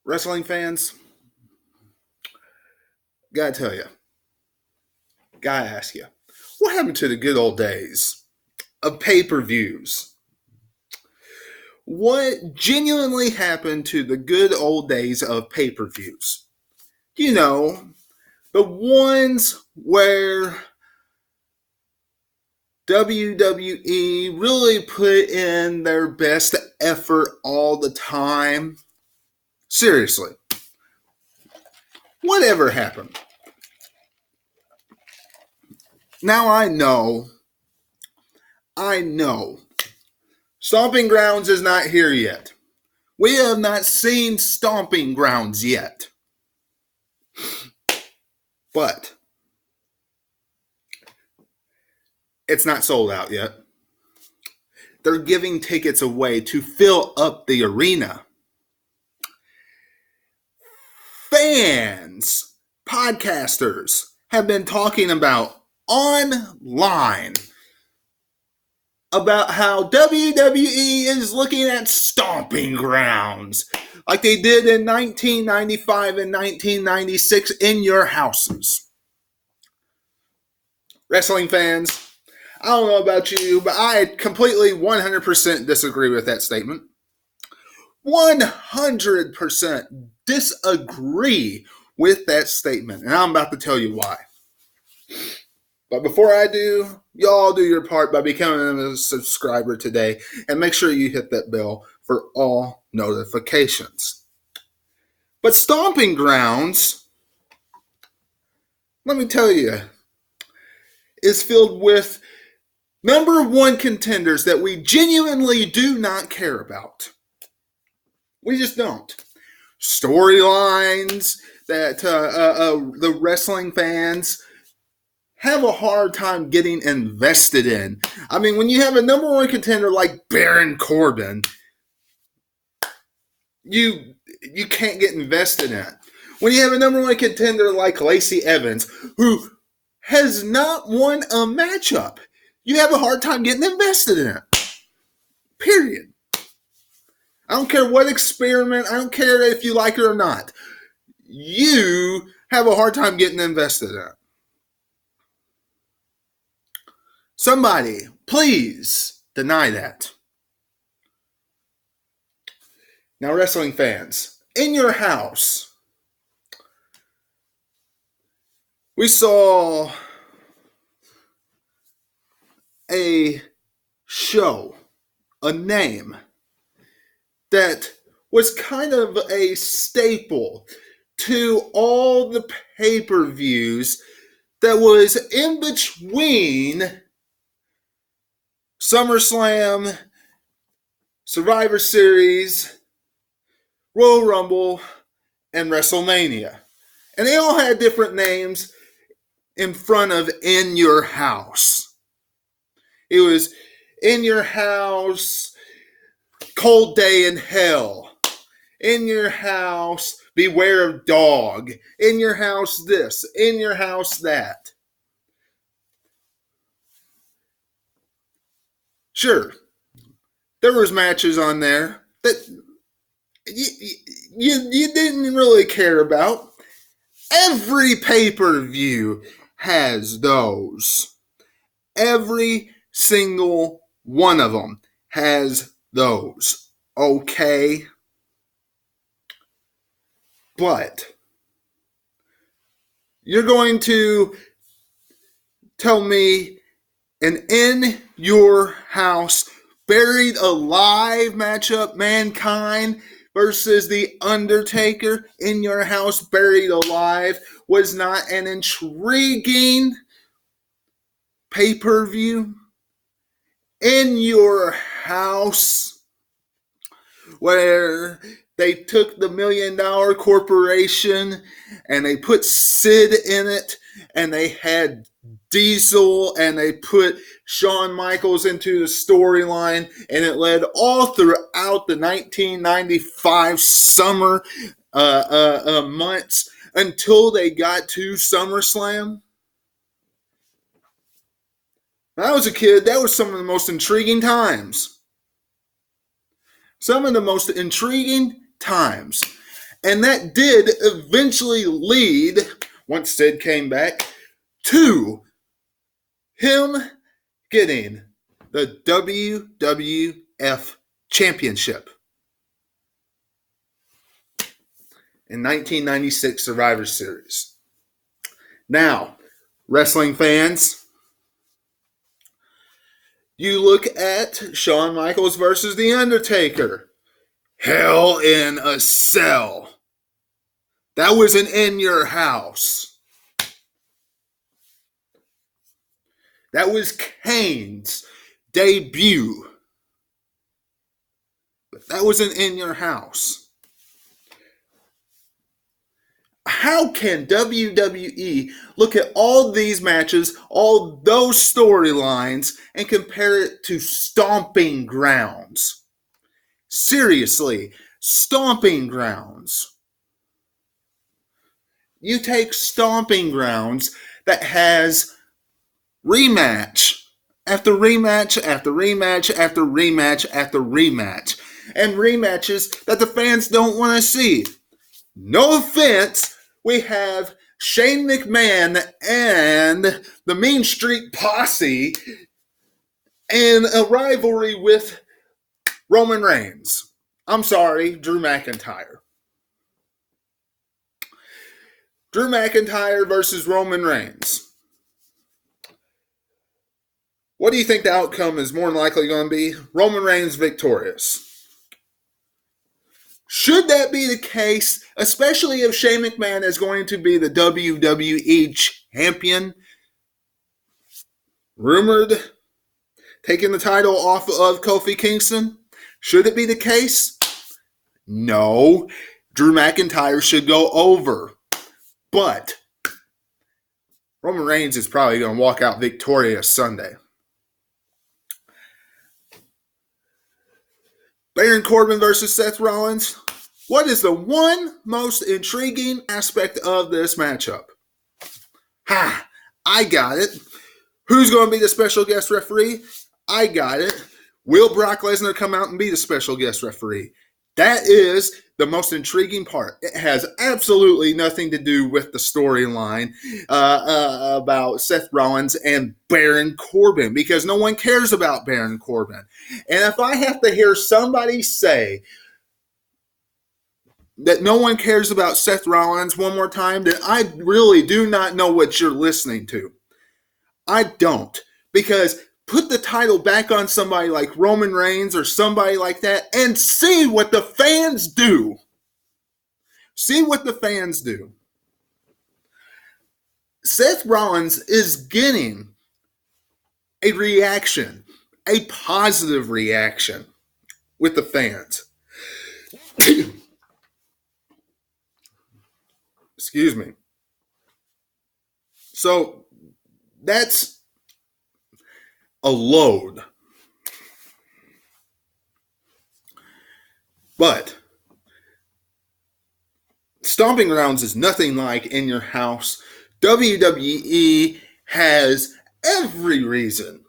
Wrestling fans, gotta tell you, gotta ask you, what happened to the good old days of pay-per-views? What genuinely happened to the good old days of pay-per-views? You know, the ones where WWE really put in their best effort all the time. Seriously. Whatever happened? Now I know, Stomping Grounds is not here yet. We have not seen Stomping Grounds yet. But it's not sold out yet. They're giving tickets away to fill up the arena. Fans, podcasters have been talking about online about how WWE is looking at Stomping Grounds like they did in 1995 and 1996 in your houses. Wrestling fans, I don't know about you, but I completely 100% disagree with that statement. 100% disagree with that statement, and I'm about to tell you why. But before I do, y'all do your part by becoming a subscriber today, and make sure you hit that bell for all notifications. But Stomping Grounds, let me tell you, is filled with number one contenders that we genuinely do not care about. We just don't. Storylines that the wrestling fans have a hard time getting invested in. I mean, when you have a number one contender like Baron Corbin, you can't get invested in it. When you have a number one contender like Lacey Evans, who has not won a matchup, you have a hard time getting invested in it. Period. I don't care what experiment, I don't care if you like it or not. You have a hard time getting invested in it. Somebody, please deny that. Now, wrestling fans, in your house, we saw a show, a name that was kind of a staple to all the pay-per-views that was in between SummerSlam, Survivor Series, Royal Rumble, and WrestleMania. And they all had different names in front of In Your House. It was In Your House, Cold Day in Hell. In Your House, Beware of Dog. In Your House this. In Your House that. Sure, there was matches on there that you didn't really care about. Every pay-per-view has those. Every single one of them has those. Okay? But you're going to tell me an In Your House Buried Alive matchup, Mankind versus The Undertaker, In Your House Buried Alive, was not an intriguing pay-per-view? In Your House, where they took the $1 Million Corporation and they put Sid in it, and they had Diesel, and they put Shawn Michaels into the storyline, and it led all throughout the 1995 summer months until they got to SummerSlam. When I was a kid, that was some of the most intriguing times. Some of the most intriguing times. And that did eventually lead, once Sid came back, to him getting the WWF Championship in 1996 Survivor Series. Now, wrestling fans, you look at Shawn Michaels versus The Undertaker. Hell in a Cell. That was an In Your House. That was Kane's debut. But that was an In Your House. How can WWE look at all these matches, all those storylines, and compare it to Stomping Grounds? Seriously, Stomping Grounds. You take Stomping Grounds that has rematch after rematch after rematch after rematch after rematch, and rematches that the fans don't want to see. No offense, we have Shane McMahon and the Mean Street Posse in a rivalry with Roman Reigns. I'm sorry, Drew McIntyre. Drew McIntyre versus Roman Reigns. What do you think the outcome is more than likely going to be? Roman Reigns victorious. Should that be the case, especially if Shane McMahon is going to be the WWE champion, rumored taking the title off of Kofi Kingston? Should it be the case? No. Drew McIntyre should go over. But Roman Reigns is probably going to walk out victorious Sunday. Baron Corbin versus Seth Rollins. What is the one most intriguing aspect of this matchup? I got it. Who's going to be the special guest referee? I got it. Will Brock Lesnar come out and be the special guest referee? That is the most intriguing part. It has absolutely nothing to do with the storyline about Seth Rollins and Baron Corbin, because no one cares about Baron Corbin. And if I have to hear somebody say that no one cares about Seth Rollins one more time, then I really do not know what you're listening to. I don't. Because put the title back on somebody like Roman Reigns or somebody like that and see what the fans do. See what the fans do. Seth Rollins is getting a reaction, a positive reaction with the fans. Excuse me. So that's a load. But Stomping Grounds is nothing like In Your House. WWE has every reason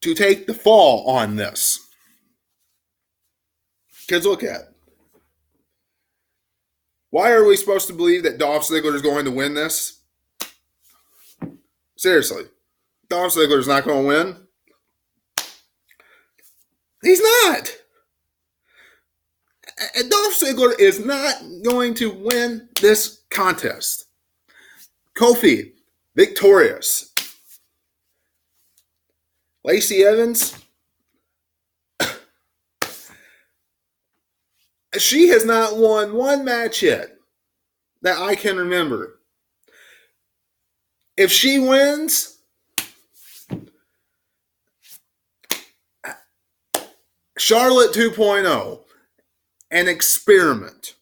to take the fall on this. Because look at it. Why are we supposed to believe that Dolph Ziggler is going to win this? Seriously. Dolph Ziggler is not going to win? He's not. Dolph Ziggler is not going to win this contest. Kofi, victorious. Lacey Evans, she has not won one match yet that I can remember. If she wins, Charlotte 2.0, an experiment.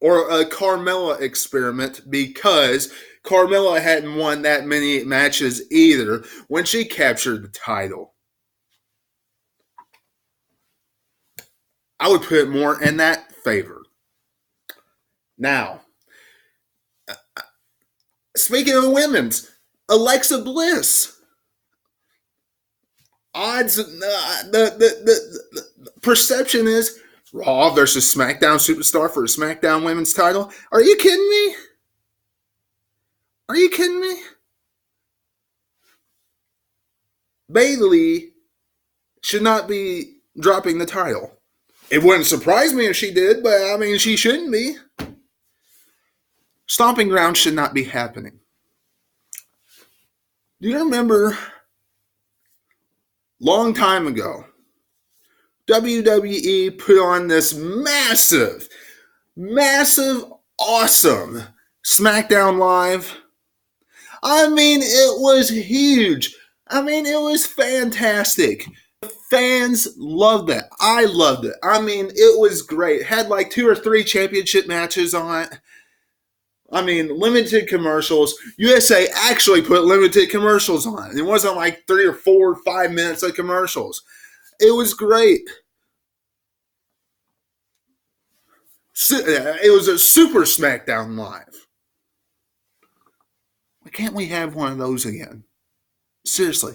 Or a Carmella experiment, because Carmella hadn't won that many matches either when she captured the title. I would put more in that favor. Now, speaking of women's, Alexa Bliss. odds, the perception is Raw versus SmackDown Superstar for a SmackDown Women's title. Are you kidding me? Are you kidding me? Bayley should not be dropping the title. It wouldn't surprise me if she did, but I mean, she shouldn't be. Stomping Grounds should not be happening. Do you remember long time ago, WWE put on this massive, awesome SmackDown Live? I mean, it was huge. I mean, it was fantastic. Fans loved it. I loved it. I mean, it was great. It had like 2 or 3 championship matches on it. I mean, limited commercials. USA actually put limited commercials on it. It wasn't like 3 or 4 or 5 minutes of commercials. It was great. It was a super SmackDown Live. Why can't we have one of those again? Seriously.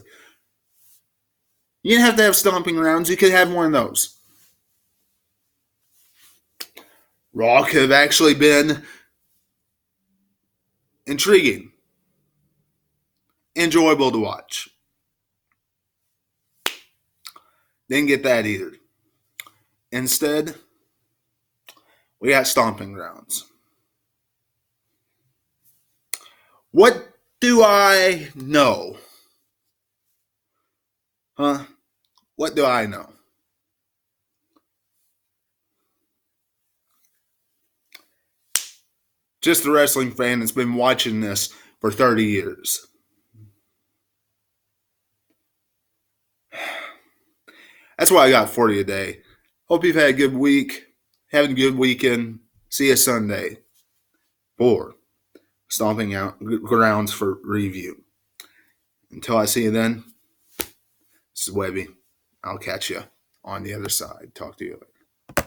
You didn't have to have Stomping Grounds. You could have one of those. Raw could have actually been intriguing, enjoyable to watch. Didn't get that either. Instead, we got Stomping Grounds. What do I know? Huh? What do I know? Just a wrestling fan that's been watching this for 30 years. That's what I got for you today. Hope you've had a good week. Having a good weekend. See you Sunday for Stomping Grounds for review. Until I see you then, this is Webby. I'll catch you on the other side. Talk to you later.